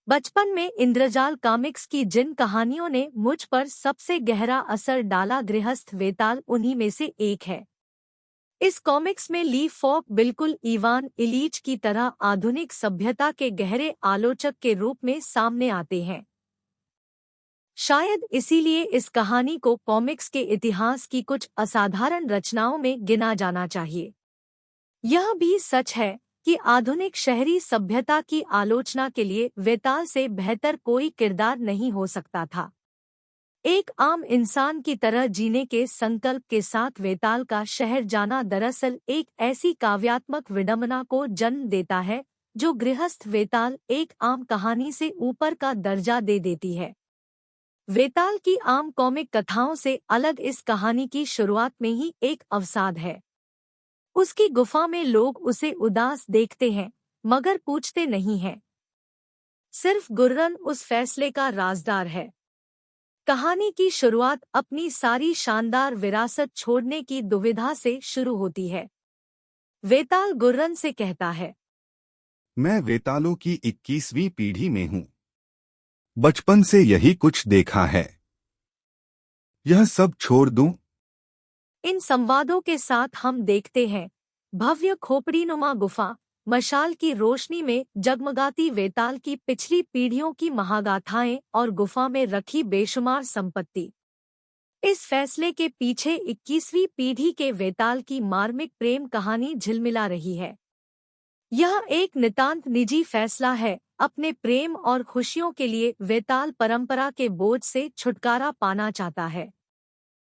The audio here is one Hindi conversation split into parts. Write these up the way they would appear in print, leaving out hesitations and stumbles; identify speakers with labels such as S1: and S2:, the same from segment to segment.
S1: बचपन में इंद्रजाल कॉमिक्स की जिन कहानियों ने मुझ पर सबसे गहरा असर डाला, गृहस्थ वेताल उन्हीं में से एक है। इस कॉमिक्स में ली फॉक बिल्कुल इवान इलीच की तरह आधुनिक सभ्यता के गहरे आलोचक के रूप में सामने आते हैं। शायद इसीलिए इस कहानी को कॉमिक्स के इतिहास की कुछ असाधारण रचनाओं में गिना जाना चाहिए। यह भी सच है कि आधुनिक शहरी सभ्यता की आलोचना के लिए वेताल से बेहतर कोई किरदार नहीं हो सकता था। एक आम इंसान की तरह जीने के संकल्प के साथ वेताल का शहर जाना दरअसल एक ऐसी काव्यात्मक विडंबना को जन्म देता है जो गृहस्थ वेताल एक आम कहानी से ऊपर का दर्जा दे देती है। वेताल की आम कॉमिक कथाओं से अलग इस कहानी की शुरुआत में ही एक अवसाद है। उसकी गुफा में लोग उसे उदास देखते हैं मगर पूछते नहीं हैं। सिर्फ गुर्रन उस फैसले का राजदार है। कहानी की शुरुआत अपनी सारी शानदार विरासत छोड़ने की दुविधा से शुरू होती है। वेताल गुर्रन से कहता है,
S2: मैं वेतालों की 21वीं पीढ़ी में हूँ। बचपन से यही कुछ देखा है। यह सब छोड़ दूं?
S1: इन संवादों के साथ हम देखते हैं भव्य खोपड़ीनुमा गुफा, मशाल की रोशनी में जगमगाती वेताल की पिछली पीढ़ियों की महागाथाएं और गुफा में रखी बेशुमार संपत्ति। इस फैसले के पीछे 21वीं पीढ़ी के वेताल की मार्मिक प्रेम कहानी झिलमिला रही है। यह एक नितांत निजी फैसला है। अपने प्रेम और खुशियों के लिए वेताल परंपरा के बोझ से छुटकारा पाना चाहता है,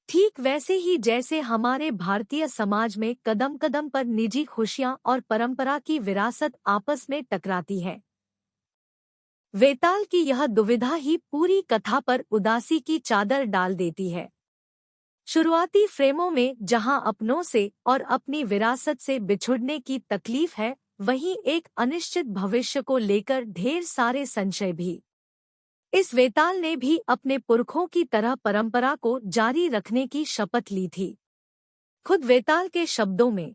S1: ठीक वैसे ही जैसे हमारे भारतीय समाज में कदम कदम पर निजी खुशियां और परंपरा की विरासत आपस में टकराती हैं। वेताल की यह दुविधा ही पूरी कथा पर उदासी की चादर डाल देती है। शुरुआती फ्रेमों में जहां अपनों से और अपनी विरासत से बिछुड़ने की तकलीफ है, वहीं एक अनिश्चित भविष्य को लेकर ढेर सारे संशय भी। इस वेताल ने भी अपने पुरखों की तरह परंपरा को जारी रखने की शपथ ली थी। खुद वेताल के शब्दों में,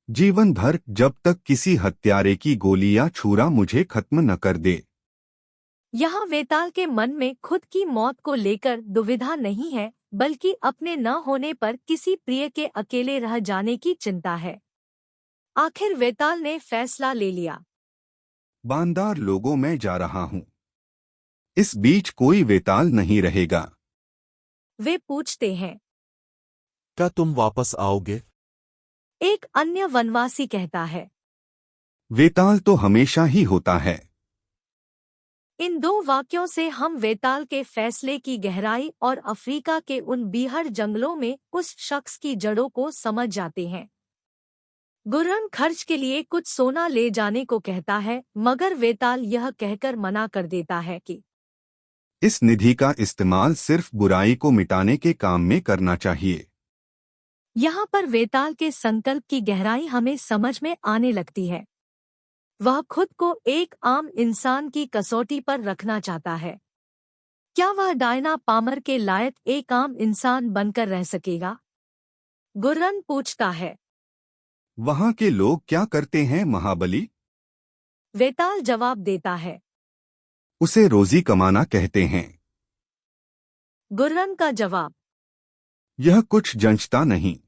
S2: जीवन भर जब तक किसी हत्यारे की गोली या छुरा मुझे खत्म न कर दे।
S1: यहाँ वेताल के मन में खुद की मौत को लेकर दुविधा नहीं है, बल्कि अपने न होने पर किसी प्रिय के अकेले रह जाने की चिंता है। आखिर वेताल ने फैसला ले लिया।
S2: बानदार लोगों में जा रहा हूँ। इस बीच कोई वेताल नहीं रहेगा।
S1: वे पूछते हैं,
S3: क्या तुम वापस आओगे?
S1: एक अन्य वनवासी कहता है।
S2: वेताल तो हमेशा ही होता है।
S1: इन दो वाक्यों से हम वेताल के फैसले की गहराई और अफ्रीका के उन बीहड़ जंगलों में उस शख्स की जड़ों को समझ जाते हैं। गुर्रन खर्च के लिए कुछ सोना ले जाने को कहता है, मगर वेताल यह कहकर मना कर देता है कि
S2: इस निधि का इस्तेमाल सिर्फ बुराई को मिटाने के काम में करना चाहिए।
S1: यहाँ पर वेताल के संकल्प की गहराई हमें समझ में आने लगती है। वह खुद को एक आम इंसान की कसौटी पर रखना चाहता है। क्या वह डायना पामर के लायक एक आम इंसान बनकर रह सकेगा? गुर्रन पूछता है।
S2: वहाँ के लोग क्या करते हैं महाबली?
S1: वेताल जवाब देता है।
S2: उसे रोजी कमाना कहते हैं।
S1: गुर्रन का जवाब,
S2: यह कुछ जंचता नहीं।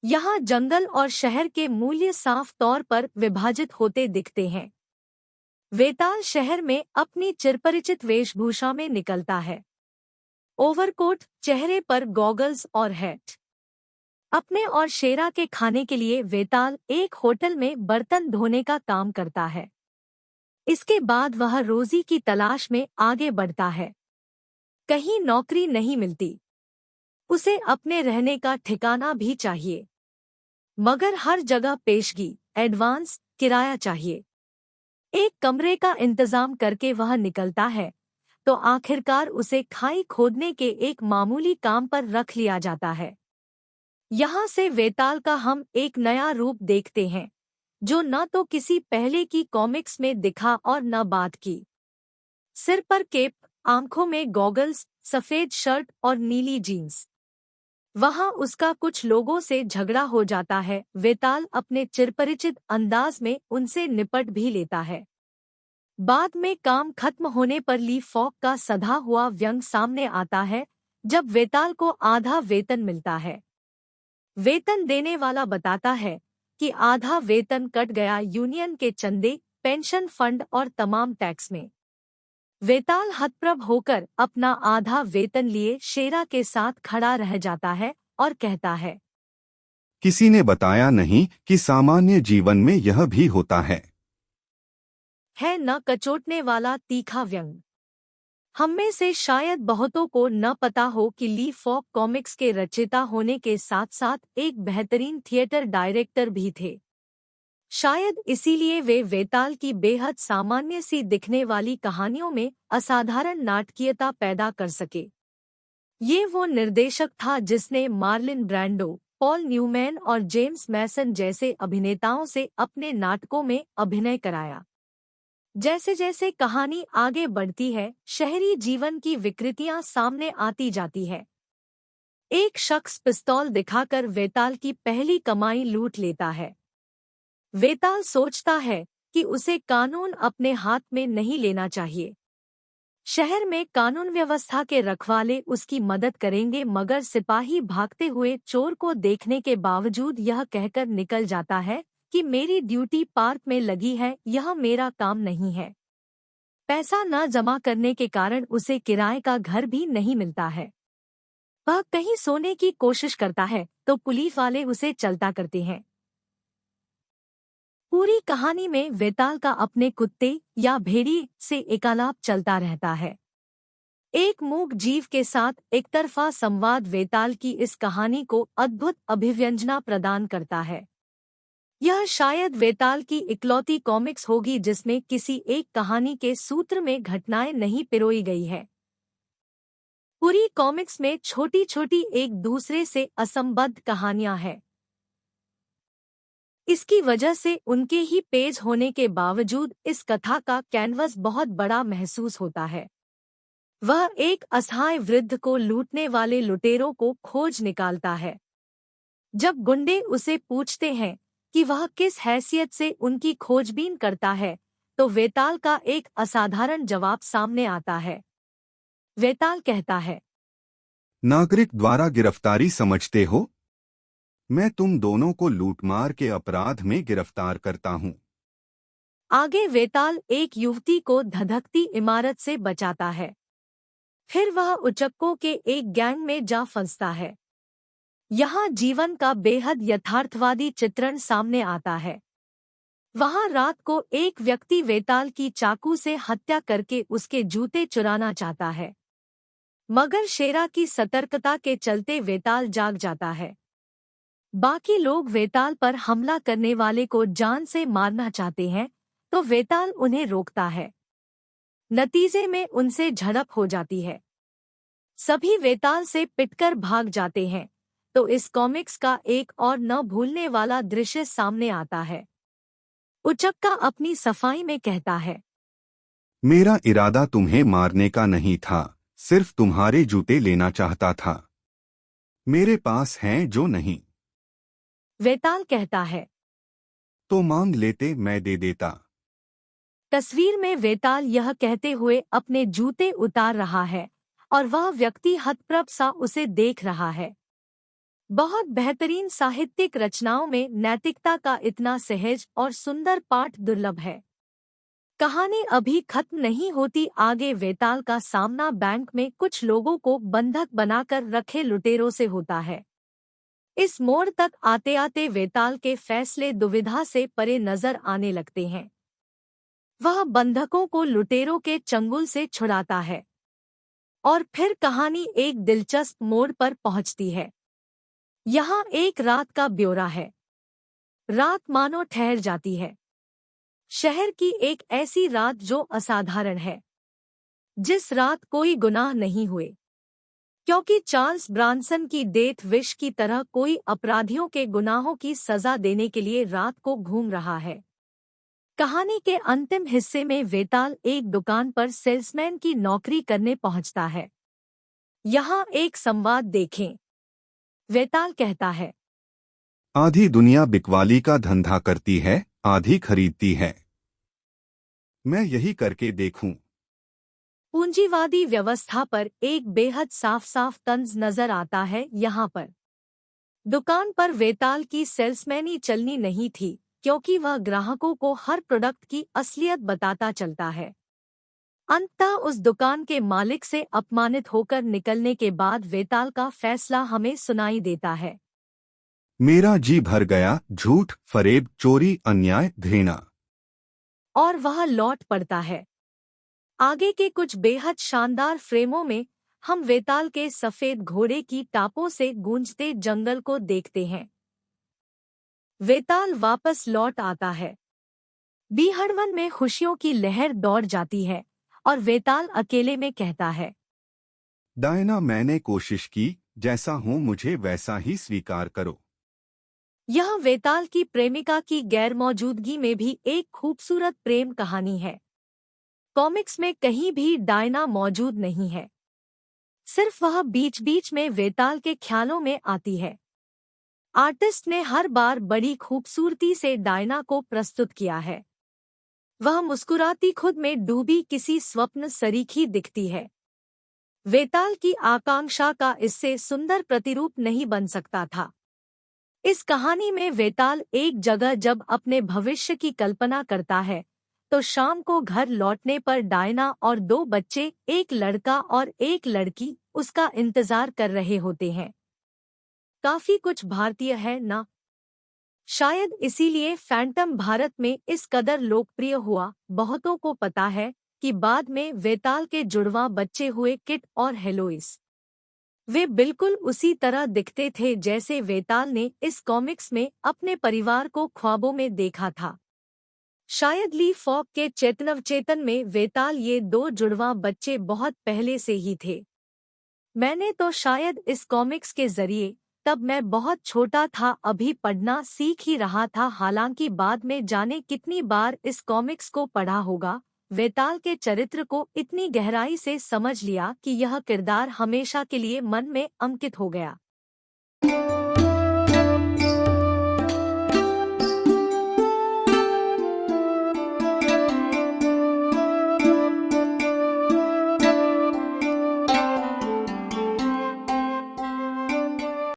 S1: यहाँ जंगल और शहर के मूल्य साफ तौर पर विभाजित होते दिखते हैं। वेताल शहर में अपनी चिरपरिचित वेशभूषा में निकलता है। ओवरकोट, चेहरे पर गॉगल्स और हैट। अपने और शेरा के खाने के लिए वेताल एक होटल में बर्तन धोने का काम करता है। इसके बाद वह रोजी की तलाश में आगे बढ़ता है। कहीं नौकरी नहीं मिलती। उसे अपने रहने का ठिकाना भी चाहिए, मगर हर जगह पेशगी, एडवांस, किराया चाहिए। एक कमरे का इंतजाम करके वह निकलता है, तो आखिरकार उसे खाई खोदने के एक मामूली काम पर रख लिया जाता है। यहाँ से वेताल का हम एक नया रूप देखते हैं, जो न तो किसी पहले की कॉमिक्स में दिखा और न बाद की। सिर पर केप, आंखों में गॉगल्स, सफेद शर्ट और नीली जीन्स। वहाँ उसका कुछ लोगों से झगड़ा हो जाता है। वेताल अपने चिरपरिचित अंदाज में उनसे निपट भी लेता है। बाद में काम खत्म होने पर ली फॉक का सधा हुआ व्यंग सामने आता है जब वेताल को आधा वेतन मिलता है। वेतन देने वाला बताता है कि आधा वेतन कट गया यूनियन के चंदे, पेंशन फंड और तमाम टैक्स में। वेताल हतप्रभ होकर अपना आधा वेतन लिए शेरा के साथ खड़ा रह जाता है और कहता है,
S2: किसी ने बताया नहीं कि सामान्य जीवन में यह भी होता है।
S1: न कचोटने वाला तीखा व्यंग। हम में से शायद बहुतों को न पता हो कि ली फॉक कॉमिक्स के रचयिता होने के साथ साथ एक बेहतरीन थिएटर डायरेक्टर भी थे। शायद इसीलिए वे वेताल की बेहद सामान्य सी दिखने वाली कहानियों में असाधारण नाटकीयता पैदा कर सके। ये वो निर्देशक था जिसने मार्लिन ब्रैंडो, पॉल न्यूमैन और जेम्स मैसन जैसे अभिनेताओं से अपने नाटकों में अभिनय कराया। जैसे जैसे कहानी आगे बढ़ती है, शहरी जीवन की विकृतियां सामने आती जाती है। एक शख्स पिस्तौल दिखाकर वेताल की पहली कमाई लूट लेता है। वेताल सोचता है कि उसे कानून अपने हाथ में नहीं लेना चाहिए। शहर में कानून व्यवस्था के रखवाले उसकी मदद करेंगे, मगर सिपाही भागते हुए चोर को देखने के बावजूद यह कहकर निकल जाता है कि मेरी ड्यूटी पार्क में लगी है, यह मेरा काम नहीं है। पैसा न जमा करने के कारण उसे किराए का घर भी नहीं मिलता है। वह कहीं सोने की कोशिश करता है तो पुलिस वाले उसे चलता करते हैं। पूरी कहानी में वेताल का अपने कुत्ते या भेड़िए से एकालाप चलता रहता है। एक मूक जीव के साथ एकतरफा संवाद वेताल की इस कहानी को अद्भुत अभिव्यंजना प्रदान करता है। यह शायद वेताल की इकलौती कॉमिक्स होगी जिसमें किसी एक कहानी के सूत्र में घटनाएं नहीं पिरोई गई है। पूरी कॉमिक्स में छोटी छोटी एक दूसरे से असंबद्ध कहानियां हैं। इसकी वजह से उनके ही पेज होने के बावजूद इस कथा का कैनवस बहुत बड़ा महसूस होता है। वह एक असहाय वृद्ध को लूटने वाले लुटेरों को खोज निकालता है। जब गुंडे उसे पूछते हैं कि वह किस हैसियत से उनकी खोजबीन करता है, तो वेताल का एक असाधारण जवाब सामने आता है। वेताल कहता है,
S2: नागरिक द्वारा गिरफ्तारी समझते हो? मैं तुम दोनों को लूटमार के अपराध में गिरफ्तार करता हूँ।
S1: आगे वेताल एक युवती को धधकती इमारत से बचाता है। फिर वह उचक्कों के एक गैंग में जा फंसता है। यहाँ जीवन का बेहद यथार्थवादी चित्रण सामने आता है। वहाँ रात को एक व्यक्ति वेताल की चाकू से हत्या करके उसके जूते चुराना चाहता है, मगर शेरा की सतर्कता के चलते वेताल जाग जाता है। बाकी लोग वेताल पर हमला करने वाले को जान से मारना चाहते हैं, तो वेताल उन्हें रोकता है। नतीजे में उनसे झड़प हो जाती है। सभी वेताल से पिटकर भाग जाते हैं। तो इस कॉमिक्स का एक और न भूलने वाला दृश्य सामने आता है। उचक्का अपनी सफाई में कहता है,
S2: मेरा इरादा तुम्हें मारने का नहीं था, सिर्फ तुम्हारे जूते लेना चाहता था। मेरे पास हैं जो नहीं।
S1: वेताल कहता है,
S2: तो मांग लेते, मैं दे देता।
S1: तस्वीर में वेताल यह कहते हुए अपने जूते उतार रहा है और वह व्यक्ति हतप्रभ सा उसे देख रहा है। बहुत बेहतरीन साहित्यिक रचनाओं में नैतिकता का इतना सहज और सुंदर पाठ दुर्लभ है। कहानी अभी खत्म नहीं होती। आगे वेताल का सामना बैंक में कुछ लोगों को बंधक बनाकर रखे लुटेरों से होता है। इस मोड़ तक आते आते वेताल के फैसले दुविधा से परे नजर आने लगते हैं। वह बंधकों को लुटेरों के चंगुल से छुड़ाता है और फिर कहानी एक दिलचस्प मोड़ पर पहुंचती है। यहाँ एक रात का ब्यौरा है। रात मानो ठहर जाती है। शहर की एक ऐसी रात जो असाधारण है, जिस रात कोई गुनाह नहीं हुए, क्योंकि चार्ल्स ब्रांसन की डेथ विश की तरह कोई अपराधियों के गुनाहों की सजा देने के लिए रात को घूम रहा है। कहानी के अंतिम हिस्से में वेताल एक दुकान पर सेल्समैन की नौकरी करने पहुंचता है। यहाँ एक संवाद देखें। वेताल कहता है,
S2: आधी दुनिया बिकवाली का धंधा करती है, आधी खरीदती है। मैं यही करके देखूं।
S1: पूंजीवादी व्यवस्था पर एक बेहद साफ साफ तंज नजर आता है यहाँ पर। दुकान पर वेताल की सेल्समैनी चलनी नहीं थी, क्योंकि वह ग्राहकों को हर प्रोडक्ट की असलियत बताता चलता है। अंततः उस दुकान के मालिक से अपमानित होकर निकलने के बाद वेताल का फैसला हमें सुनाई देता है।
S2: मेरा जी भर गया, झूठ, फरेब, चोरी, अन्याय, घृणा।
S1: और वह लौट पड़ता है। आगे के कुछ बेहद शानदार फ्रेमों में हम वेताल के सफेद घोड़े की टापों से गूंजते जंगल को देखते हैं। वेताल वापस लौट आता है। बीहड़वन में खुशियों की लहर दौड़ जाती है और वेताल अकेले में कहता है,
S2: डायना, मैंने कोशिश की, जैसा हूं मुझे वैसा ही स्वीकार करो।
S1: यह वेताल की प्रेमिका की गैरमौजूदगी में भी एक खूबसूरत प्रेम कहानी है। कॉमिक्स में कहीं भी डायना मौजूद नहीं है, सिर्फ वह बीच बीच में वेताल के ख्यालों में आती है। आर्टिस्ट ने हर बार बड़ी खूबसूरती से डायना को प्रस्तुत किया है। वह मुस्कुराती खुद में डूबी किसी स्वप्न सरीखी दिखती है। वेताल की आकांक्षा का इससे सुंदर प्रतिरूप नहीं बन सकता था। इस कहानी में वेताल एक जगह जब अपने भविष्य की कल्पना करता है, तो शाम को घर लौटने पर डायना और 2 बच्चे, एक लड़का और एक लड़की, उसका इंतजार कर रहे होते हैं। काफी कुछ भारतीय है ना? शायद इसीलिए फैंटम भारत में इस कदर लोकप्रिय हुआ। बहुतों को पता है कि बाद में वेताल के जुड़वां बच्चे हुए किट और हेलोइस। वे बिल्कुल उसी तरह दिखते थे जैसे वेताल ने इस कॉमिक्स में अपने परिवार को ख्वाबों में देखा था। शायद ली फॉक के चेतन में वेताल ये 2 जुड़वां बच्चे बहुत पहले से ही थे। मैंने तो शायद इस कॉमिक्स के जरिए, तब मैं बहुत छोटा था, अभी पढ़ना सीख ही रहा था, हालांकि बाद में जाने कितनी बार इस कॉमिक्स को पढ़ा होगा, वेताल के चरित्र को इतनी गहराई से समझ लिया कि यह किरदार हमेशा के लिए मन में अंकित हो गया।